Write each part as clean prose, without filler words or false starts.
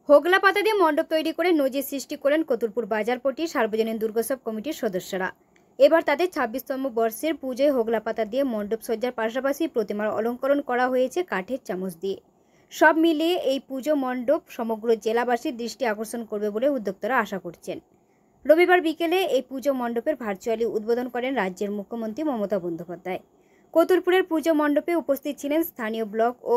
হোগলা পাতা দিয়ে মণ্ডপ তৈরি করে নজির সৃষ্টি করেন কতুলপুর বাজারপট্টি সার্বজনীন দুর্গোৎসব কমিটির সদস্যরা। এবার তাদের ২৬তম বর্ষের পুজোয় হোগলা পাতা দিয়ে মণ্ডপ সজ্জার পাশাপাশি প্রতিমার অলঙ্করণ করা হয়েছে কাঠের চামচ দিয়ে। সব মিলিয়ে এই পুজো মণ্ডপ সমগ্র জেলাবাসীর দৃষ্টি আকর্ষণ করবে বলে উদ্যোক্তারা আশা করছেন। রবিবার বিকেলে এই পুজো মণ্ডপের ভার্চুয়ালি উদ্বোধন করেন রাজ্যের মুখ্যমন্ত্রী মমতা বন্দ্যোপাধ্যায়। কতুলপুরের পুজো মণ্ডপে উপস্থিত ছিলেন স্থানীয় ব্লক ও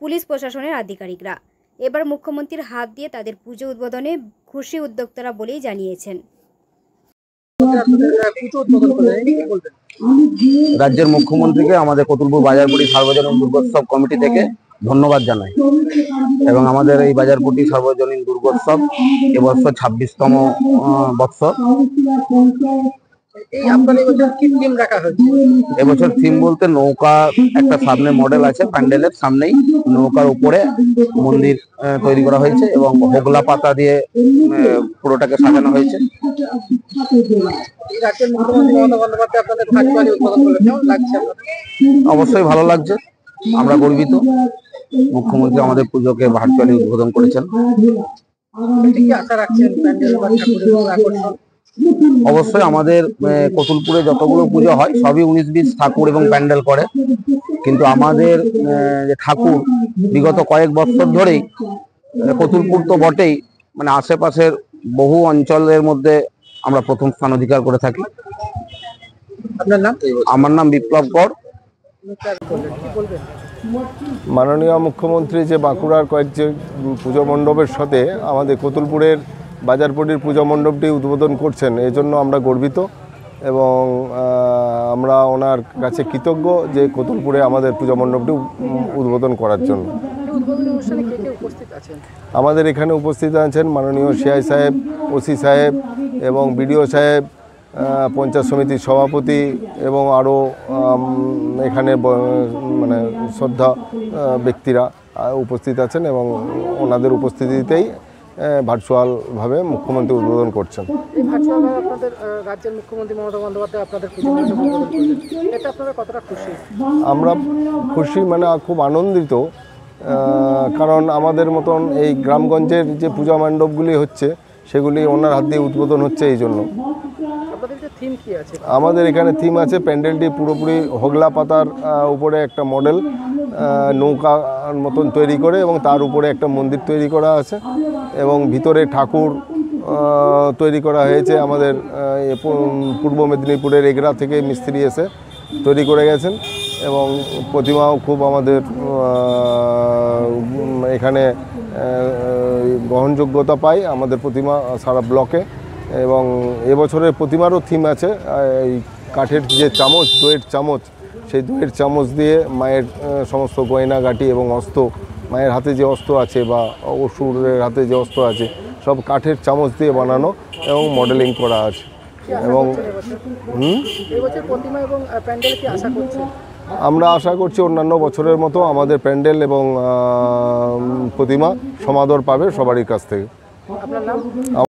পুলিশ প্রশাসনের আধিকারিকরা। এবার মুখ্যমন্ত্রীর হাত দিয়ে তাদের পুজো উদ্বোধনে খুশি উদ্যোক্তারা বলেই জানিয়েছেন। রাজ্যের মুখ্যমন্ত্রীকে আমাদের কতুলপুর বাজারপট্টি সার্বজনীন দুর্গোৎসব কমিটি থেকে ধন্যবাদ জানাই এবং আমাদের এই বাজারপট্টি সার্বজনীন দুর্গোৎসব এবছর ২৬তম বৎসর। এবছর থিম বলতে নৌকা একটা সামনে মডেল আছে, প্যান্ডেলের সামনেই নৌকার উপরে মন্দির তৈরি করা হয়েছে এবং হোগলা পাতা দিয়ে পুরোটাকে সাজানো হয়েছে। অবশ্যই ভালো লাগছে, আমরা গর্বিত। মুখ্যমন্ত্রী আমাদের পুজোকে ভার্চুয়ালি উদ্বোধন করেছেন। অবশ্যই আমাদের কতুলপুরে যতগুলো পুজো হয় সবই ১৯-২০ ঠাকুর এবং প্যান্ডেল করে, কিন্তু আমাদের যে ঠাকুর বিগত কয়েক বছর ধরেই কতুলপুর তো বটেই, মানে আশেপাশের বহু অঞ্চলের মধ্যে আমরা প্রথম স্থান অধিকার করে থাকি। আপনার নাম? আমার নাম বিপ্লব কর। মাননীয় মুখ্যমন্ত্রী যে বাঁকুড়ার কয়েকটি পুজো মণ্ডপের সাথে আমাদের কতুলপুরের বাজারপট্টির পুজো মণ্ডপটি উদ্বোধন করছেন, এই জন্য আমরা গর্বিত এবং আমরা ওনার কাছে কৃতজ্ঞ যে কতুলপুরে আমাদের পুজো মণ্ডপটি উদ্বোধন করার জন্য। আমাদের এখানে উপস্থিত আছেন মাননীয় সিআই সাহেব, ওসি সাহেব এবং বিডিও সাহেব, পঞ্চায়েত সমিতির সভাপতি এবং আরও এখানে মানে শ্রদ্ধা ব্যক্তিরা উপস্থিত আছেন এবং ওনাদের উপস্থিতিতেই ভার্চুয়ালভাবে মুখ্যমন্ত্রী উদ্বোধন করছেন। আপনাদের রাজ্যের মুখ্যমন্ত্রী মমতা বন্দ্যোপাধ্যায় আপনাদের এটা আপনারা কতটা খুশি? আমরা খুশি, মানে খুব আনন্দিত, কারণ আমাদের মতন এই গ্রামগঞ্জের যে পূজা মণ্ডপগুলি হচ্ছে সেগুলি ওনার হাত দিয়ে উদ্বোধন হচ্ছে। এই জন্য আমাদের এখানে থিম আছে, প্যান্ডেলটি পুরোপুরি হোগলা পাতার উপরে একটা মডেল নৌকার মতন তৈরি করে এবং তার উপরে একটা মন্দির তৈরি করা আছে এবং ভিতরে ঠাকুর তৈরি করা হয়েছে। আমাদের পূর্ব মেদিনীপুরের এগরা থেকে মিস্ত্রি এসে তৈরি করে গেছেন এবং প্রতিমাও খুব আমাদের এখানে গ্রহণযোগ্যতা পায় আমাদের প্রতিমা সারা ব্লকে। এবং এবছরের প্রতিমারও থিম আছে এই কাঠের যে চামচ, দইয়ের চামচ, সেই দইয়ের চামচ দিয়ে মায়ের সমস্ত গয়নাগাটি এবং অস্ত্র, মায়ের হাতে যে অস্ত্র আছে বা অসুরের হাতে যে অস্ত্র আছে সব কাঠের চামচ দিয়ে বানানো এবং মডেলিং করা আছে। এবং আমরা আশা করছি অন্যান্য বছরের মতো আমাদের প্যান্ডেল এবং প্রতিমা সমাদর পাবে সবারই কাছ থেকে।